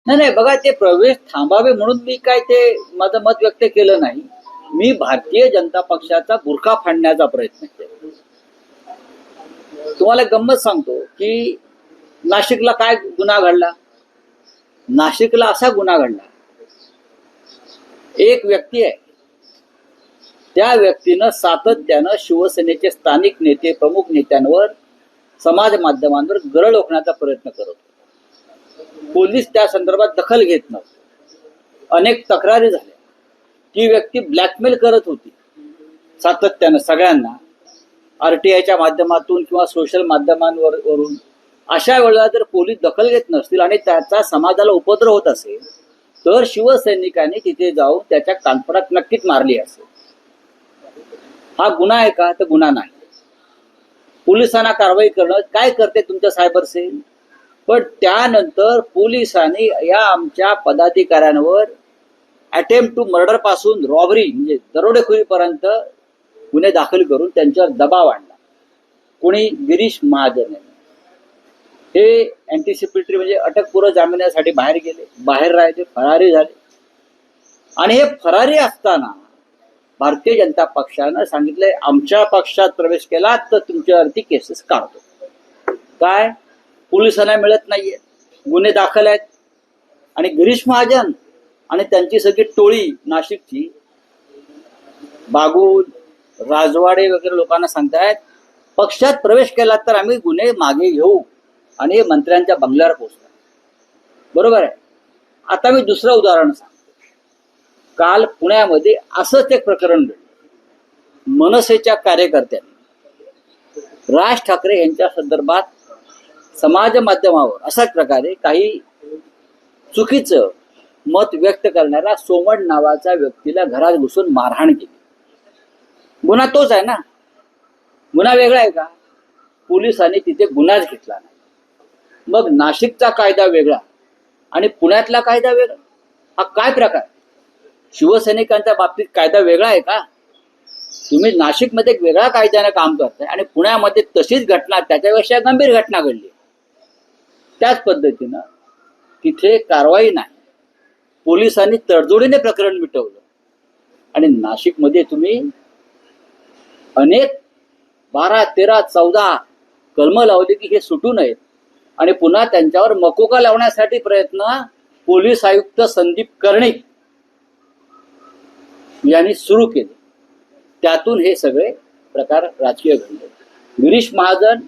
नाही नाही, बघा, ते प्रवेश थांबावे म्हणून मी काय ते माझं मत व्यक्त केलं नाही. मी भारतीय जनता पक्षाचा बुरखा फाडण्याचा प्रयत्न केला. तुम्हाला गंमत सांगतो की नाशिकला काय गुन्हा घडला. नाशिकला असा गुन्हा घडला, एक व्यक्ती आहे, त्या व्यक्तीनं सातत्यानं शिवसेनेचे स्थानिक नेते, प्रमुख नेत्यांवर, समाज माध्यमांवर गरळ ओकण्याचा प्रयत्न करत होते. पोलीस त्या संदर्भात दखल घेत नव्हते. अनेक तक्रारी झाल्या. ती व्यक्ती ब्लॅकमेल करत होती सातत्यानं सगळ्यांना, आरटीआयच्या माध्यमातून किंवा सोशल माध्यमांवरून. अशा वेळेला जर पोलीस दखल घेत नसतील आणि त्याचा समाजाला उपद्रव होत असेल तर शिवसैनिकांनी तिथे जाऊन त्याच्या कानफडात नक्कीच मारली असेल. हा गुन्हा आहे का? तर गुन्हा नाही. पोलिसांना कारवाई करणं काय करते तुमचं सायबर सेल. पण त्यानंतर पोलिसांनी या आमच्या पदाधिकाऱ्यांवर अटेम्प्ट टू मर्डर पासून रॉबरी म्हणजे दरोडेखोरीपर्यंत गुन्हे दाखल करून त्यांच्यावर दबाव आणला. कोणी? गिरीश महाजन. हे अँटिसिपेटरी म्हणजे अटकपूर्व जामिनासाठी बाहेर गेले, बाहेर राहिले, फरारी झाले. आणि हे फरारी असताना भारतीय जनता पक्षानं सांगितलंय आमच्या पक्षात प्रवेश केला तर तुमच्यावरती केसेस काढतो. काय? पोलिसांना मिळत नाहीये, गुन्हे दाखल आहेत. आणि गिरीश महाजन आणि त्यांची सगळी टोळी नाशिकची, बागुल, राजवाडे वगैरे लोकांना सांगतायत पक्षात प्रवेश केला तर आम्ही गुन्हे मागे घेऊ आणि मंत्र्यांच्या बंगल्यावर पोहोचतात. बरोबर आहे. आता मी दुसरं उदाहरण सांगतो. काल पुण्यामध्ये असंच एक प्रकरण घडलं. मनसेच्या कार्यकर्त्यांनी राज ठाकरे यांच्या संदर्भात समाज माध्यमावर अशाच प्रकारे काही चुकीचं मत व्यक्त करणाऱ्या सोमण नावाच्या व्यक्तीला घरात घुसून मारहाण केली. गुन्हा तोच आहे ना. गुन्हा वेगळा आहे का? पोलिसांनी तिथे गुन्हाच घेतला नाही. मग नाशिकचा कायदा वेगळा आणि पुण्यातला कायदा वेगळा. हा काय प्रकार? शिवसैनिकांच्या बाबतीत कायदा वेगळा आहे का? तुम्ही नाशिकमध्ये एक वेगळ्या कायद्याने काम करताय आणि पुण्यामध्ये तशीच घटना, त्याच्यापेक्षा गंभीर घटना घडली. त्याच पद्धतीनं तिथे कारवाई नाही. पोलिसांनी तडजोडीने प्रकरण मिटवलं. आणि नाशिकमध्ये तुम्ही अनेक 12, 13, 14 कलमं लावली की हे सुटू नयेत. आणि पुन्हा त्यांच्यावर मकोका लावण्यासाठी प्रयत्न पोलीस आयुक्त संदीप कर्णिक यांनी सुरू केले. त्यातून हे सगळे प्रकार राजकीय घडले. गिरीश महाजन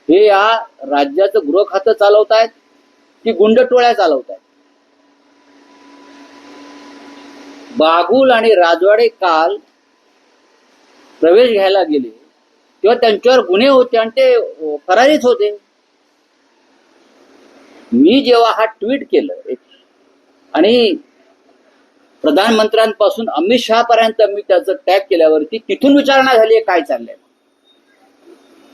हे या राज्याचं गृह खातं चालवतायत की गुंड टोळ्या चालवतायत. बागुल आणि राजवाडे काल प्रवेश घ्यायला गेले तेव्हा त्यांच्यावर गुन्हे होते आणि ते फरारीच होते. मी जेव्हा हा ट्विट केलं आणि प्रधानमंत्र्यांपासून अमित शहा पर्यंत मी त्याचं टॅग केल्यावरती तिथून विचारणा झाली काय चाललंय.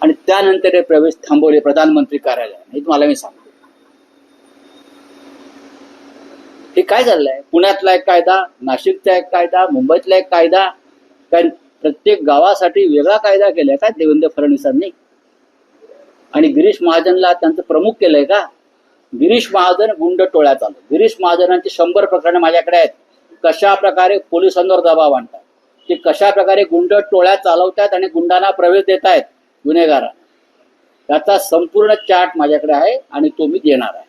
आणि त्यानंतर हे प्रवेश थांबवले प्रधानमंत्री कार्यालयाने. हे तुम्हाला मी सांगतो. हे काय चाललंय? पुण्यातला एक कायदा, नाशिकचा एक कायदा, मुंबईतला एक कायदा, काय प्रत्येक गावासाठी वेगळा कायदा केलाय का देवेंद्र फडणवीसांनी? आणि गिरीश महाजनला त्यांचं प्रमुख केलंय का? गिरीश महाजन गुंड टोळ्या चालू. गिरीश महाजनांची 100 प्रकरणं माझ्याकडे आहेत. कशा प्रकारे पोलिसांवर दबाव आणतात, ते कशा प्रकारे गुंड टोळ्या चालवतात आणि गुंडांना प्रवेश देत आहेत गुन्हेगारांना, त्याचा संपूर्ण चार्ट माझ्याकडे आहे आणि तो मी देणार आहे.